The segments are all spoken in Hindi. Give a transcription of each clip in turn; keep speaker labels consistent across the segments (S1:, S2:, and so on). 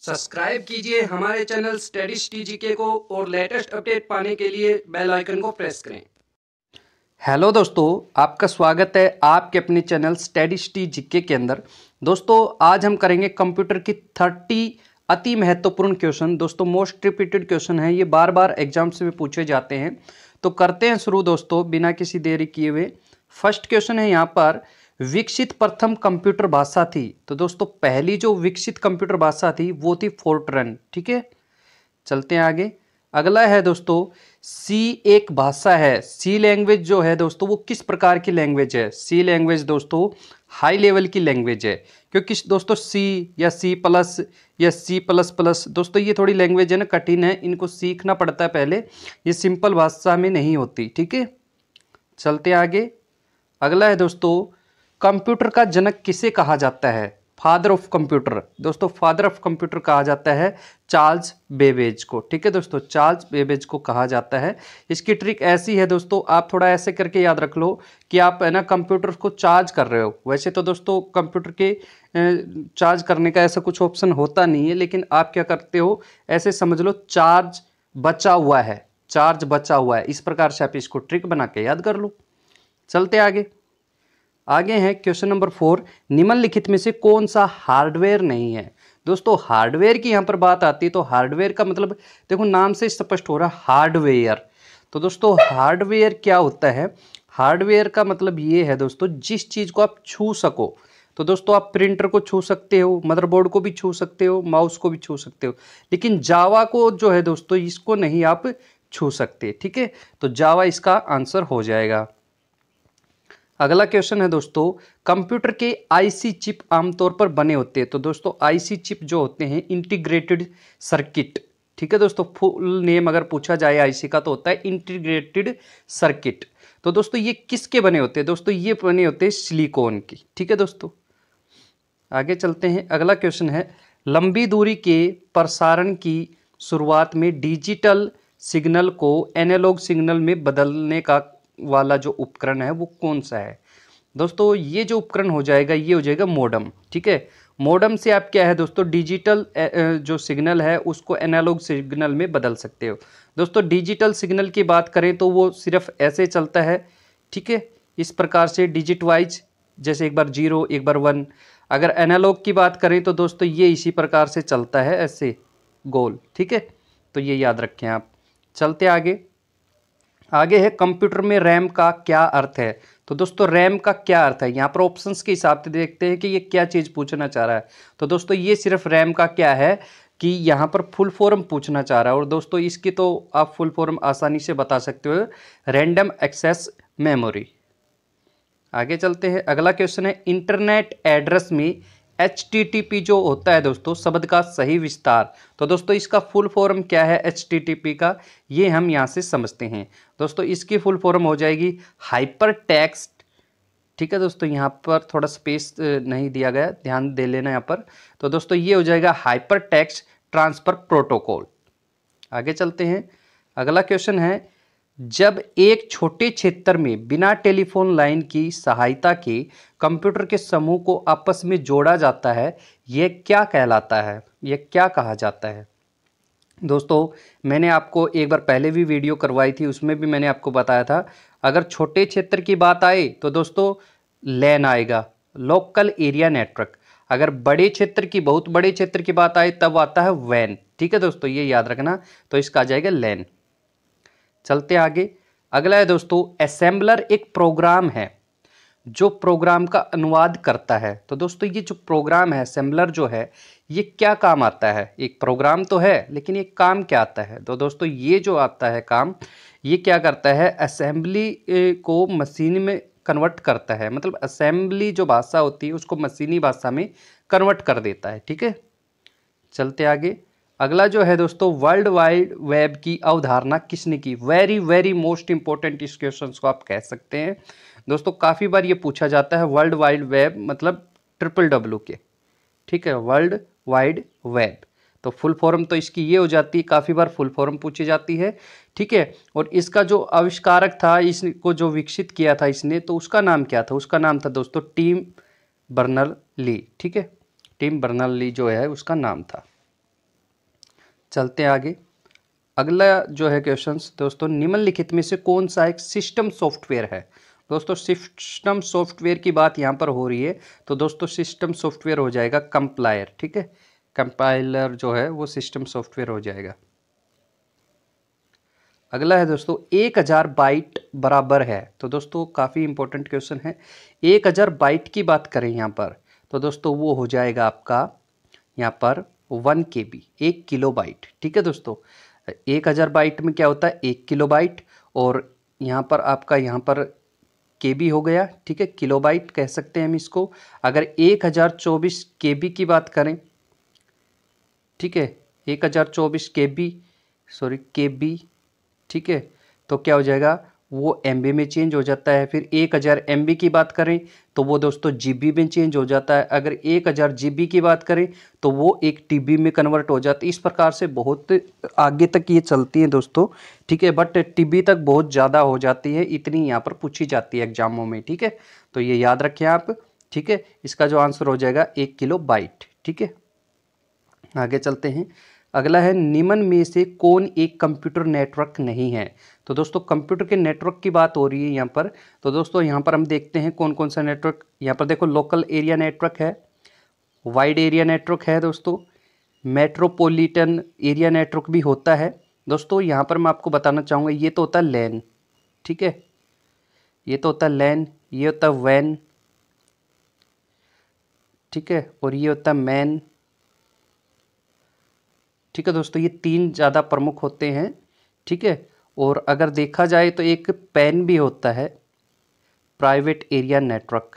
S1: सब्सक्राइब कीजिए हमारे चैनल स्टडी जीके को और लेटेस्ट अपडेट पाने के लिए बेल आइकन को प्रेस करें। हेलो दोस्तों, आपका स्वागत है आपके अपने चैनल स्टडी जीके के अंदर। दोस्तों आज हम करेंगे कंप्यूटर की 30 अति महत्वपूर्ण क्वेश्चन। दोस्तों मोस्ट रिपीटेड क्वेश्चन है, ये बार बार एग्जाम्स में पूछे जाते हैं। तो करते हैं शुरू दोस्तों बिना किसी देरी किए हुए। फर्स्ट क्वेश्चन है यहाँ पर, विकसित प्रथम कंप्यूटर भाषा थी। तो दोस्तों पहली जो विकसित कंप्यूटर भाषा थी वो थी फोर्ट्रन। ठीक है, चलते हैं आगे। अगला है दोस्तों, सी एक भाषा है। सी लैंग्वेज जो है दोस्तों वो किस प्रकार की लैंग्वेज है? सी लैंग्वेज दोस्तों हाई लेवल की लैंग्वेज है, क्योंकि दोस्तों सी या सी प्लस या सी प्लस प्लस दोस्तों ये थोड़ी लैंग्वेज है ना, कठिन है, इनको सीखना पड़ता है पहले, ये सिंपल भाषा में नहीं होती। ठीक है, चलते आगे। अगला है दोस्तों, कंप्यूटर का जनक किसे कहा जाता है? Father of computer. दोस्तों फादर ऑफ कंप्यूटर कहा जाता है चार्ल्स बेबेज को। ठीक है दोस्तों, चार्ल्स बेबेज को कहा जाता है। इसकी ट्रिक ऐसी है दोस्तों, आप थोड़ा ऐसे करके याद रख लो कि आप है ना कंप्यूटर को चार्ज कर रहे हो। वैसे तो दोस्तों कंप्यूटर के चार्ज करने का ऐसा कुछ ऑप्शन होता नहीं है, लेकिन आप क्या करते हो, ऐसे समझ लो चार्ज बचा हुआ है, चार्ज बचा हुआ है, इस प्रकार से आप इसको ट्रिक बना के याद कर लो। चलते आगे। आगे है क्वेश्चन नंबर 4, निम्नलिखित में से कौन सा हार्डवेयर नहीं है? दोस्तों हार्डवेयर की यहाँ पर बात आती है तो हार्डवेयर का मतलब देखो नाम से स्पष्ट हो रहा है हार्डवेयर। तो दोस्तों हार्डवेयर क्या होता है? हार्डवेयर का मतलब ये है दोस्तों जिस चीज़ को आप छू सको। तो दोस्तों आप प्रिंटर को छू सकते हो, मदरबोर्ड को भी छू सकते हो, माउस को भी छू सकते हो, लेकिन जावा को जो है दोस्तों इसको नहीं आप छू सकते। ठीक है, तो जावा इसका आंसर हो जाएगा। अगला क्वेश्चन है दोस्तों, कंप्यूटर के आईसी चिप आमतौर पर बने होते हैं। तो दोस्तों आईसी चिप जो होते हैं इंटीग्रेटेड सर्किट। ठीक है दोस्तों, फुल नेम अगर पूछा जाए आईसी का तो होता है इंटीग्रेटेड सर्किट। तो दोस्तों ये किसके बने होते हैं? दोस्तों ये बने होते हैं सिलिकॉन की। ठीक है दोस्तों, आगे चलते हैं। अगला क्वेश्चन है, लंबी दूरी के प्रसारण की शुरुआत में डिजिटल सिग्नल को एनालॉग सिग्नल में बदलने का वाला जो उपकरण है वो कौन सा है? दोस्तों ये जो उपकरण हो जाएगा ये हो जाएगा मॉडेम। ठीक है, मॉडेम से आप क्या है दोस्तों डिजिटल जो सिग्नल है उसको एनालॉग सिग्नल में बदल सकते हो। दोस्तों डिजिटल सिग्नल की बात करें तो वो सिर्फ ऐसे चलता है। ठीक है, इस प्रकार से डिजिट वाइज, जैसे एक बार 0 एक बार 1। अगर एनालॉग की बात करें तो दोस्तों ये इसी प्रकार से चलता है ऐसे गोल। ठीक है, तो ये याद रखें आप। चलते आगे। आगे है, कंप्यूटर में रैम का क्या अर्थ है? तो दोस्तों रैम का क्या अर्थ है? यहाँ पर ऑप्शंस के हिसाब से देखते हैं कि ये क्या चीज़ पूछना चाह रहा है। तो दोस्तों ये सिर्फ रैम का क्या है कि यहाँ पर फुल फॉर्म पूछना चाह रहा है, और दोस्तों इसकी तो आप फुल फॉर्म आसानी से बता सकते हो, रैंडम एक्सेस मेमोरी। आगे चलते हैं। अगला क्वेश्चन है, इंटरनेट एड्रेस में HTTP जो होता है दोस्तों शब्द का सही विस्तार। तो दोस्तों इसका फुल फॉर्म क्या है HTTP का, ये हम यहाँ से समझते हैं। दोस्तों इसकी फुल फॉर्म हो जाएगी हाइपर टेक्स्ट। ठीक है दोस्तों, यहाँ पर थोड़ा स्पेस नहीं दिया गया, ध्यान दे लेना यहाँ पर। तो दोस्तों ये हो जाएगा हाइपर टेक्स्ट ट्रांसफर प्रोटोकॉल। आगे चलते हैं। अगला क्वेश्चन है, जब एक छोटे क्षेत्र में बिना टेलीफोन लाइन की सहायता के कंप्यूटर के समूह को आपस में जोड़ा जाता है, यह क्या कहलाता है? यह क्या कहा जाता है? दोस्तों मैंने आपको एक बार पहले भी वीडियो करवाई थी, उसमें भी मैंने आपको बताया था, अगर छोटे क्षेत्र की बात आए तो दोस्तों लैन आएगा, लोकल एरिया नेटवर्क। अगर बड़े क्षेत्र की, बहुत बड़े क्षेत्र की बात आए तब आता है वैन। ठीक है दोस्तों, ये याद रखना, तो इसका आ जाएगा लैन। चलते आगे। अगला है दोस्तों, असेंबलर एक प्रोग्राम है जो प्रोग्राम का अनुवाद करता है। तो दोस्तों ये जो प्रोग्राम है असेंबलर जो है ये क्या काम आता है? एक प्रोग्राम तो है लेकिन ये काम क्या आता है? तो दोस्तों ये जो आता है काम, ये क्या करता है, असेंबली को मशीन में कन्वर्ट करता है। मतलब असेंबली जो भाषा होती है उसको मशीनी भाषा में कन्वर्ट कर देता है। ठीक है, चलते आगे। अगला जो है दोस्तों, वर्ल्ड वाइड वेब की अवधारणा किसने की? वेरी वेरी मोस्ट इंपॉर्टेंट इस क्वेश्चन को आप कह सकते हैं दोस्तों, काफ़ी बार ये पूछा जाता है। वर्ल्ड वाइड वेब मतलब WWW के। ठीक है, वर्ल्ड वाइड वेब, तो फुल फॉर्म तो इसकी ये हो जाती है, काफ़ी बार फुल फॉर्म पूछी जाती है। ठीक है, और इसका जो आविष्कारक था, इसको जो विकसित किया था इसने, तो उसका नाम क्या था? उसका नाम था दोस्तों टिम बर्नर ली। ठीक है, टिम बर्नर ली जो है उसका नाम था। चलते हैं आगे। अगला जो है क्वेश्चंस दोस्तों, निम्नलिखित में से कौन सा एक सिस्टम सॉफ्टवेयर है। दोस्तों सिस्टम सॉफ्टवेयर की बात यहाँ पर हो रही है, तो दोस्तों सिस्टम सॉफ्टवेयर हो जाएगा कंपाइलर, ठीक है। कंपाइलर जो है वो सिस्टम सॉफ्टवेयर हो जाएगा। अगला है दोस्तों 1000 बाइट बराबर है, तो दोस्तों काफ़ी इंपॉर्टेंट क्वेश्चन है। 1000 बाइट की बात करें यहाँ पर, तो दोस्तों वो हो जाएगा आपका यहाँ पर 1 KB, 1 किलोबाइट, ठीक है दोस्तों। 1000 बाइट में क्या होता है 1 किलोबाइट, और यहाँ पर आपका यहाँ पर KB हो गया, ठीक है, किलोबाइट कह सकते हैं हम इसको। अगर 1024 KB की बात करें, ठीक है, 1024 KB, सॉरी KB, ठीक है, तो क्या हो जाएगा वो MB में चेंज हो जाता है। फिर 1000 MB की बात करें तो वो दोस्तों GB में चेंज हो जाता है। अगर 1000 GB की बात करें तो वो एक TB में कन्वर्ट हो जाती है। इस प्रकार से बहुत आगे तक ये चलती है दोस्तों, ठीक है, बट TB तक बहुत ज़्यादा हो जाती है, इतनी यहाँ पर पूछी जाती है एग्जामों में, ठीक है, तो ये याद रखें आप, ठीक है। इसका जो आंसर हो जाएगा 1 किलोबाइट, ठीक है। आगे चलते हैं। अगला है निम्न में से कौन एक कंप्यूटर नेटवर्क नहीं है। तो दोस्तों कंप्यूटर के नेटवर्क की बात हो रही है यहाँ पर, तो दोस्तों यहाँ पर हम देखते हैं कौन कौन सा नेटवर्क। यहाँ पर देखो लोकल एरिया नेटवर्क है, वाइड एरिया नेटवर्क है दोस्तों, मेट्रोपॉलिटन एरिया नेटवर्क भी होता है दोस्तों। यहाँ पर मैं आपको बताना चाहूँगा, ये तो होता है लैन, ठीक है, ये तो होता है लैन, ये होता है वैन, ठीक है, और ये होता है मैन, ठीक है दोस्तों। ये 3 ज़्यादा प्रमुख होते हैं, ठीक है। और अगर देखा जाए तो एक पैन भी होता है, प्राइवेट एरिया नेटवर्क,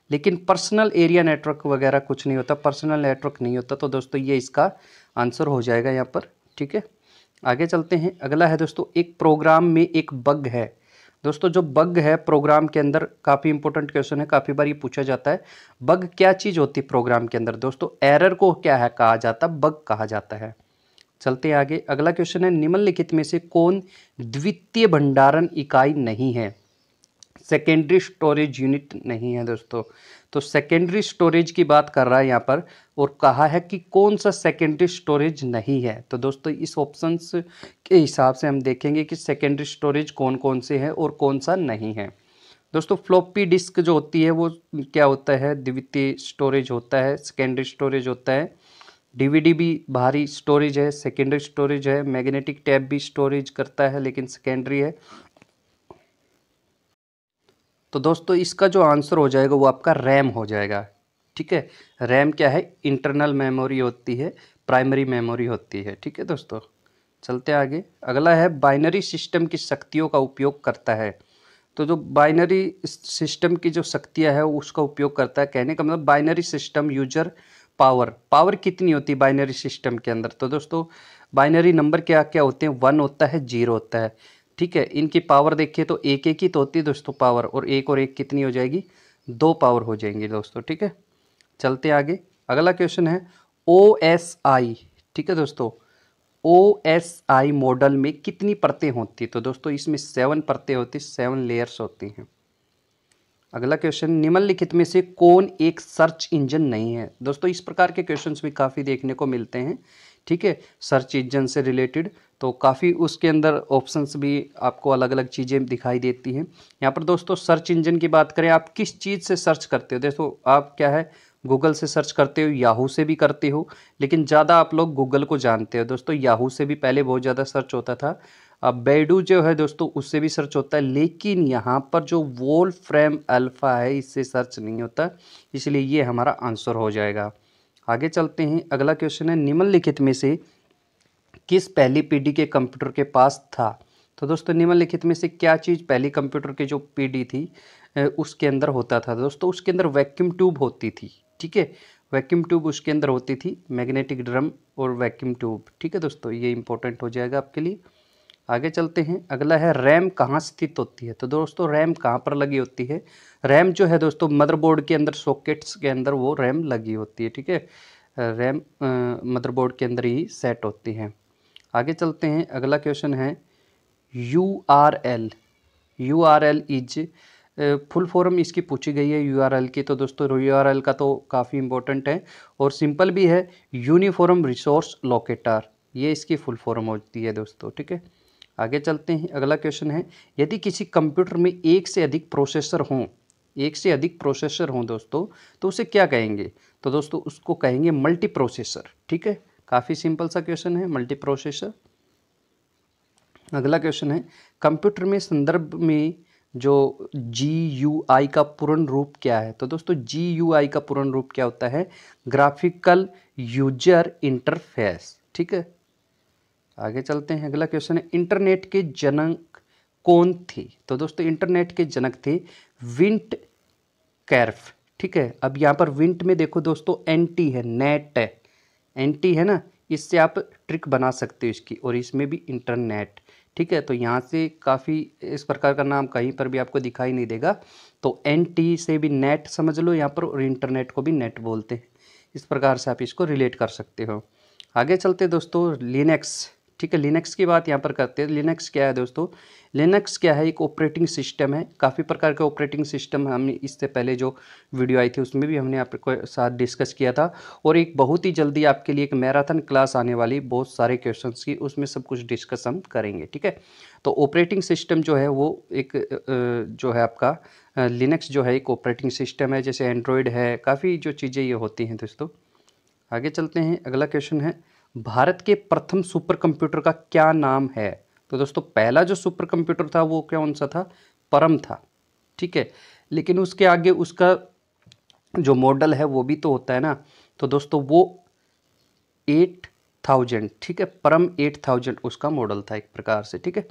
S1: लेकिन पर्सनल एरिया नेटवर्क वगैरह कुछ नहीं होता, पर्सनल नेटवर्क नहीं होता। तो दोस्तों ये इसका आंसर हो जाएगा यहाँ पर, ठीक है। आगे चलते हैं। अगला है दोस्तों एक प्रोग्राम में एक बग है। दोस्तों जो बग है प्रोग्राम के अंदर, काफ़ी इंपॉर्टेंट क्वेश्चन है, काफ़ी बार ये पूछा जाता है। बग क्या चीज़ होती है प्रोग्राम के अंदर दोस्तों, एरर को क्या है कहा जाता है, बग कहा जाता है। चलते हैं आगे। अगला क्वेश्चन है निम्नलिखित में से कौन द्वितीय भंडारण इकाई नहीं है। सेकेंडरी स्टोरेज यूनिट नहीं है दोस्तों। तो सेकेंडरी स्टोरेज की बात कर रहा है यहाँ पर, और कहा है कि कौन सा सेकेंडरी स्टोरेज नहीं है। तो दोस्तों इस ऑप्शंस के हिसाब से हम देखेंगे कि सेकेंडरी स्टोरेज कौन कौन से हैं और कौन सा नहीं है। दोस्तों फ्लॉपी डिस्क जो होती है वो क्या होता है, द्वितीय स्टोरेज होता है, सेकेंडरी स्टोरेज होता है। DVD भी बाहरी स्टोरेज है, सेकेंडरी स्टोरेज है। मैग्नेटिक टैब भी स्टोरेज करता है लेकिन सेकेंडरी है। तो दोस्तों इसका जो आंसर हो जाएगा वो आपका रैम हो जाएगा, ठीक है। रैम क्या है, इंटरनल मेमोरी होती है, प्राइमरी मेमोरी होती है, ठीक है दोस्तों। चलते आगे। अगला है बाइनरी सिस्टम की शक्तियों का उपयोग करता है। तो जो बाइनरी सिस्टम की जो शक्तियाँ है उसका उपयोग करता है, कहने का मतलब बाइनरी सिस्टम यूजर पावर कितनी होती है बाइनरी सिस्टम के अंदर। तो दोस्तों बाइनरी नंबर क्या क्या होते हैं, 1 होता है, 0 होता है, ठीक है। इनकी पावर देखिए तो एक एक ही तो होती है दोस्तों पावर, और एक कितनी हो जाएगी, 2 पावर हो जाएंगी दोस्तों, ठीक है। चलते आगे। अगला क्वेश्चन है OSI, ठीक है दोस्तों। OSI मॉडल में कितनी परतें होती है। तो दोस्तों इसमें 7 परतें होती, 7 लेयर्स होती हैं। अगला क्वेश्चन निम्नलिखित में से कौन एक सर्च इंजन नहीं है। दोस्तों इस प्रकार के क्वेश्चंस भी काफ़ी देखने को मिलते हैं, ठीक है, सर्च इंजन से रिलेटेड। तो काफ़ी उसके अंदर ऑप्शंस भी आपको अलग अलग चीज़ें दिखाई देती हैं। यहाँ पर दोस्तों सर्च इंजन की बात करें, आप किस चीज़ से सर्च करते हो। देखो आप क्या है, गूगल से सर्च करते हो, याहू से भी करते हो, लेकिन ज़्यादा आप लोग गूगल को जानते हो दोस्तों। याहू से भी पहले बहुत ज़्यादा सर्च होता था। अब बैडू जो है दोस्तों उससे भी सर्च होता है, लेकिन यहाँ पर जो वोल्फ्रेम अल्फ़ा है इससे सर्च नहीं होता, इसलिए ये हमारा आंसर हो जाएगा। आगे चलते हैं। अगला क्वेश्चन है निम्नलिखित में से किस पहली पीढ़ी के कंप्यूटर के पास था। तो दोस्तों निम्नलिखित में से क्या चीज़ पहली कंप्यूटर की जो पीढ़ी थी उसके अंदर होता था दोस्तों, उसके अंदर वैक्यूम ट्यूब होती थी, ठीक है, वैक्यूम ट्यूब उसके अंदर होती थी, मैग्नेटिक ड्रम और वैक्यूम ट्यूब, ठीक है दोस्तों, ये इंपॉर्टेंट हो जाएगा आपके लिए। आगे चलते हैं। अगला है रैम कहाँ स्थित होती है। तो दोस्तों रैम कहाँ पर लगी होती है, रैम जो है दोस्तों मदरबोर्ड के अंदर, सॉकेट्स के अंदर वो रैम लगी होती है, ठीक है। रैम मदरबोर्ड के अंदर ही सेट होती है। आगे चलते हैं। अगला क्वेश्चन है URL इज फुल फॉर्म इसकी पूछी गई है URL की। तो दोस्तों URL का तो काफ़ी इंपॉर्टेंट है और सिंपल भी है, यूनिफॉर्म रिसोर्स लोकेटर, ये इसकी फुल फॉर्म होती है दोस्तों, ठीक है। आगे चलते हैं, अगला क्वेश्चन है, यदि किसी कंप्यूटर में एक से अधिक प्रोसेसर हों दोस्तों, तो उसे क्या कहेंगे? तो दोस्तों उसको कहेंगे मल्टी प्रोसेसर, ठीक है। काफ़ी सिंपल सा क्वेश्चन है, मल्टी प्रोसेसर। अगला क्वेश्चन है, कंप्यूटर में संदर्भ में जो GUI का पूर्ण रूप क्या है? तो दोस्तों GUI का पूर्ण रूप क्या होता है? ग्राफिकल यूजर इंटरफेस, ठीक है। आगे चलते हैं, अगला क्वेश्चन है, इंटरनेट के जनक कौन थे? तो दोस्तों इंटरनेट के जनक थे विंट कैर्फ, ठीक है। अब यहाँ पर विंट में देखो दोस्तों एंटी है, नेट है, एंटी है ना, इससे आप ट्रिक बना सकते हो इसकी, और इसमें भी इंटरनेट, ठीक है। तो यहाँ से काफ़ी इस प्रकार का नाम कहीं पर भी आपको दिखाई नहीं देगा, तो एंटी से भी नेट समझ लो यहाँ पर, और इंटरनेट को भी नेट बोलते हैं। इस प्रकार से आप इसको रिलेट कर सकते हो। आगे चलते दोस्तों, लिनक्स, ठीक है। लिनक्स की बात यहाँ पर करते हैं। लिनक्स क्या है दोस्तों? लिनक्स क्या है? एक ऑपरेटिंग सिस्टम है। काफ़ी प्रकार के ऑपरेटिंग सिस्टम हमने इससे पहले जो वीडियो आई थी उसमें भी हमने आपके साथ डिस्कस किया था, और एक बहुत ही जल्दी आपके लिए एक मैराथन क्लास आने वाली, बहुत सारे क्वेश्चंस की, उसमें सब कुछ डिस्कस हम करेंगे, ठीक है। तो ऑपरेटिंग सिस्टम जो है वो एक जो है आपका लिनक्स जो है एक ऑपरेटिंग सिस्टम है, जैसे एंड्रॉयड है, काफ़ी जो चीज़ें ये होती हैं दोस्तों। आगे चलते हैं, अगला क्वेश्चन है, भारत के प्रथम सुपर कंप्यूटर का क्या नाम है? तो दोस्तों पहला जो सुपर कंप्यूटर था वो कौन सा था? परम था, ठीक है। लेकिन उसके आगे उसका जो मॉडल है वो भी तो होता है ना, तो दोस्तों वो 8000, ठीक है, परम 8000 उसका मॉडल था एक प्रकार से, ठीक है।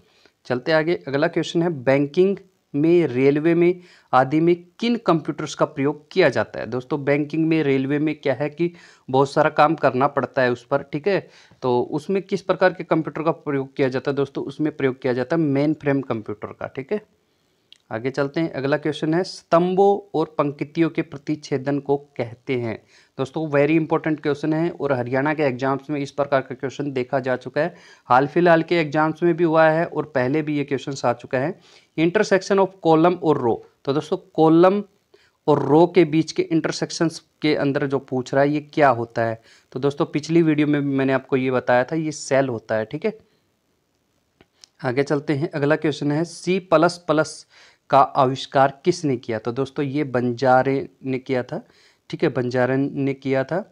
S1: चलते आगे, अगला क्वेश्चन है, बैंकिंग में, रेलवे में आदि में किन कंप्यूटर्स का प्रयोग किया जाता है? दोस्तों बैंकिंग में, रेलवे में क्या है कि बहुत सारा काम करना पड़ता है उस पर, ठीक है। तो उसमें किस प्रकार के कंप्यूटर का प्रयोग किया जाता है? दोस्तों उसमें प्रयोग किया जाता है मेन फ्रेम कंप्यूटर का, ठीक है। आगे चलते हैं, अगला क्वेश्चन है, स्तंभों और पंक्तियों के प्रतिच्छेदन को कहते हैं? दोस्तों वेरी इंपॉर्टेंट क्वेश्चन है, और हरियाणा के एग्जाम्स में इस प्रकार का क्वेश्चन देखा जा चुका है। हाल फिलहाल के एग्जाम्स में भी हुआ है, और पहले भी ये क्वेश्चन आ चुका है। इंटरसेक्शन ऑफ कॉलम और रो, तो दोस्तों कॉलम और रो के बीच के इंटरसेक्शंस के अंदर जो पूछ रहा है ये क्या होता है? तो दोस्तों पिछली वीडियो में भी मैंने आपको ये बताया था, ये सेल होता है, ठीक है। आगे चलते हैं, अगला क्वेश्चन है, C++ का आविष्कार किसने किया? तो दोस्तों ये बंजारे ने किया था, ठीक है, बंजारे ने किया था,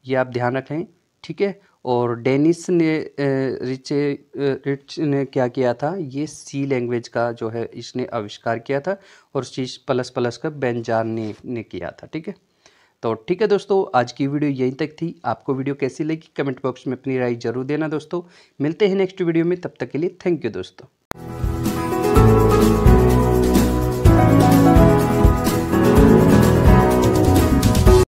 S1: ये आप ध्यान रखें, ठीक है। और डेनिस ने रिच ने क्या किया था? ये C लैंग्वेज का जो है इसने आविष्कार किया था, और C++ का बंजारे ने किया था, ठीक है। तो ठीक है दोस्तों, आज की वीडियो यहीं तक थी। आपको वीडियो कैसी लगी कमेंट बॉक्स में अपनी राय जरूर देना दोस्तों। मिलते हैं नेक्स्ट वीडियो में, तब तक के लिए थैंक यू दोस्तों।